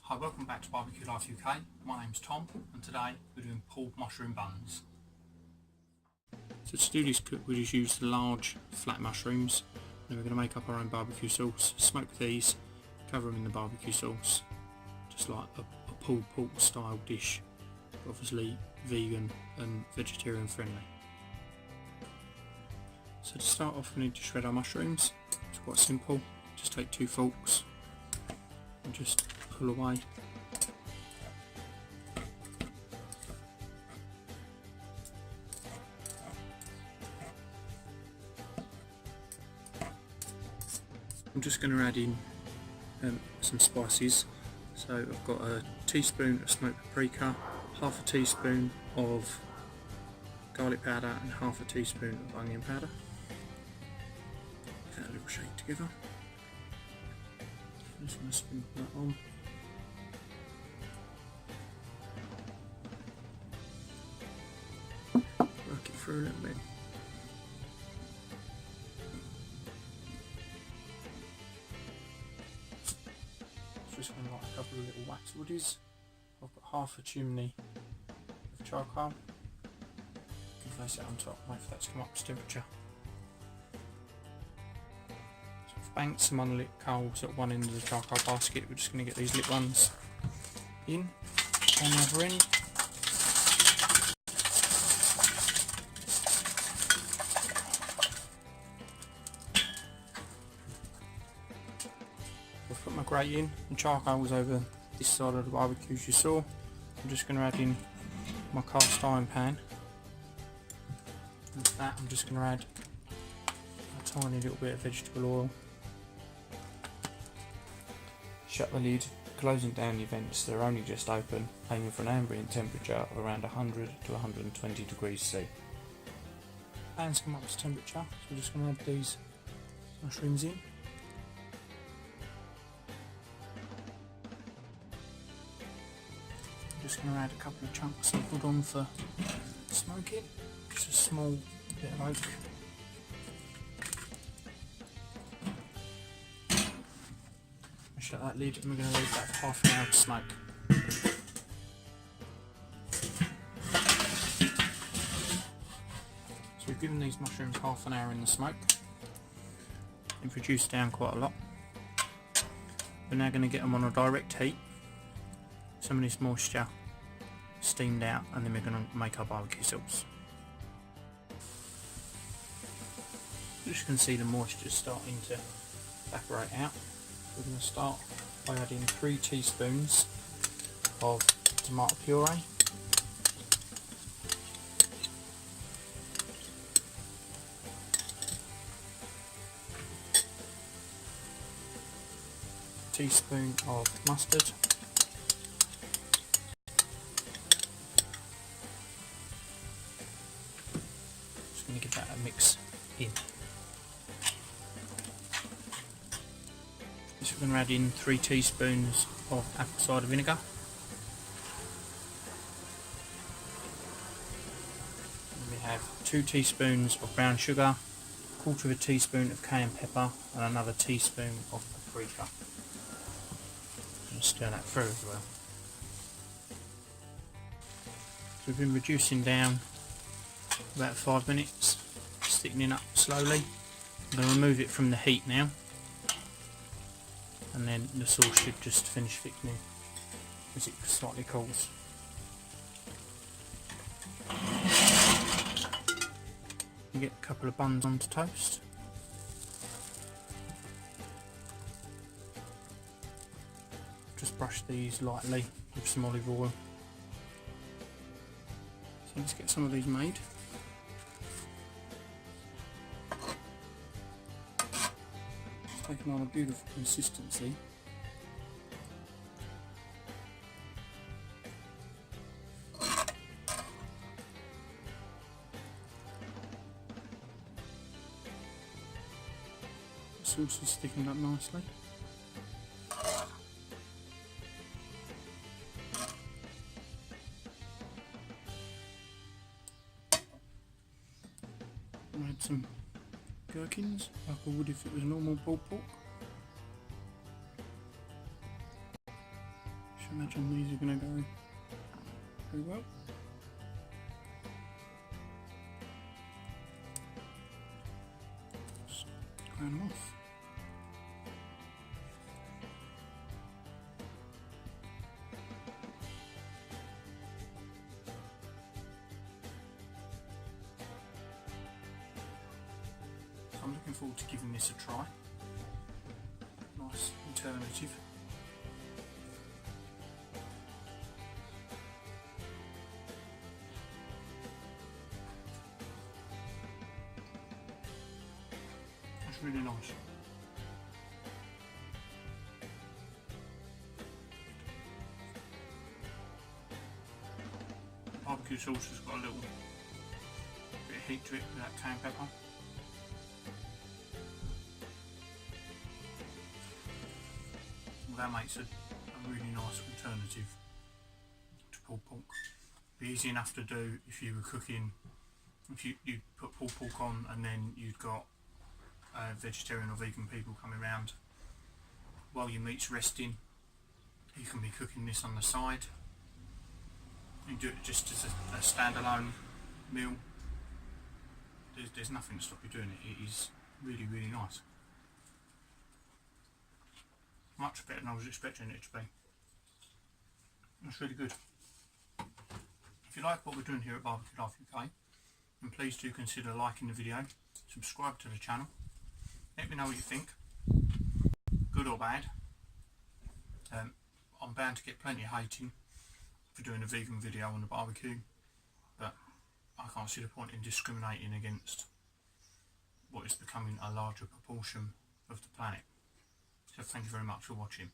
Hi, welcome back to Barbecue Life UK. My name's Tom and today we're doing pulled mushroom buns. So to do this cook we just use the large flat mushrooms and we're going to make up our own barbecue sauce. Smoke these, cover them in the barbecue sauce, just like a pulled pork style dish, obviously vegan and vegetarian friendly. So to start off we need to shred our mushrooms. It's quite simple, just take 2 forks and just pull away. I'm just going to add in some spices. So I've got a teaspoon of smoked paprika, half a teaspoon of garlic powder and half a teaspoon of onion powder. Get a little shake together. I'm just going to sprinkle that on. Work it through a little bit. Just going to light a couple of little wax woodies. I've got half a chimney of charcoal. You can place it on top, wait for that to come up to temperature. So I've banked some unlit coals at one end of the charcoal basket. We're just going to get these lit ones in on the other end. I've put my grate in, and charcoal was over this side of the barbecue as you saw. I'm just going to add in my cast iron pan. And to that I'm just going to add a tiny little bit of vegetable oil. Shut the lid, closing down the vents that are only just open, aiming for an ambient temperature of around 100 to 120 degrees C. Pan's come up to temperature, so we're just going to add these mushrooms in. Just going to add a couple of chunks of wood on for smoking, just a small bit of oak. Shut that lid and we're going to leave that for half an hour to smoke. So we've given these mushrooms half an hour in the smoke. They've reduced down quite a lot. We're now going to get them on a direct heat. Some of this moisture steamed out and then we're going to make our barbecue sauce. You just can see the moisture starting to evaporate out. We're going to start by adding 3 teaspoons of tomato puree. A teaspoon of mustard. Just going to give that a mix in. We're going to add in 3 teaspoons of apple cider vinegar. And we have 2 teaspoons of brown sugar, 1/4 teaspoon of cayenne pepper and another teaspoon of paprika. And stir that through as well. So we've been reducing down about 5 minutes, thickening up slowly. I'm going to remove it from the heat now. And then the sauce should just finish thickening as it slightly cools. You get a couple of buns onto toast. Just brush these lightly with some olive oil. So let's get some of these made. Taking on a beautiful consistency. The sauce is thickened up nicely. I'll add some gherkins, like I would if it was normal pulled pork. imagine these are going to go very well. Just ground them off. So I'm looking forward to giving this a try. Nice alternative. That's really nice. Barbecue sauce has got a little bit of heat to it with that cayenne pepper. Well, that makes a really nice alternative to pulled pork. Be easy enough to do if you were cooking, if you put pulled pork on and then you'd got vegetarian or vegan people coming around while your meat's resting. You can be cooking this on the side. You do it just as a standalone meal. There's nothing to stop you doing it. It is really, really nice. Much better than I was expecting it to be. That's really good. If you like what we're doing here at Barbecue Life UK, then please do consider liking the video, subscribe to the channel, let me know what you think, good or bad. I'm bound to get plenty of hating for doing a vegan video on the barbecue, but I can't see the point in discriminating against what is becoming a larger proportion of the planet. So thank you very much for watching.